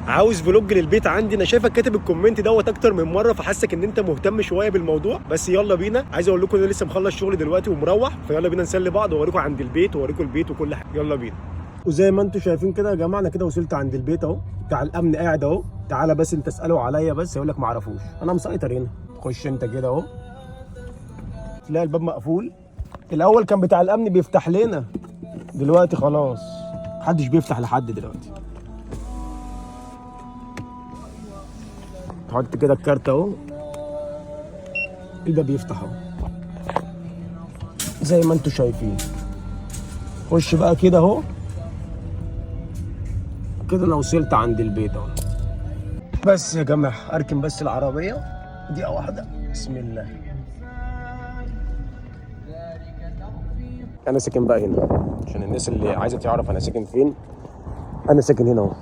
عاوز فلوج للبيت عندي. انا شايفك كاتب الكومنت دوت اكتر من مره، فحاسك ان انت مهتم شويه بالموضوع. بس يلا بينا، عايز اقول لكم ان انا لسه مخلص شغل دلوقتي ومروح، فيلا بينا نسلي بعض واوريكم عند البيت واوريكم البيت وكل حاجه. يلا بينا. وزي ما انتم شايفين كده يا جماعه، انا كده وصلت عند البيت اهو. بتاع الامن قاعد اهو. تعالى بس انت اساله عليا، بس هيقول لك ما اعرفوش. انا مسيطر هنا. خش انت كده اهو. تلاقي الباب مقفول. الاول كان بتاع الامن بيفتح لنا، دلوقتي خلاص محدش بيفتح لحد دلوقتي. تحط كده الكارت اهو، الباب بيفتح اهو زي ما انتم شايفين. خش بقى كده اهو. كده انا وصلت عند البيت اهو. بس يا جماعه اركن بس العربيه دقيقه واحده. بسم الله. انا ساكن بقى هنا عشان الناس اللي عايزه تعرف انا ساكن فين. انا ساكن هنا اهو.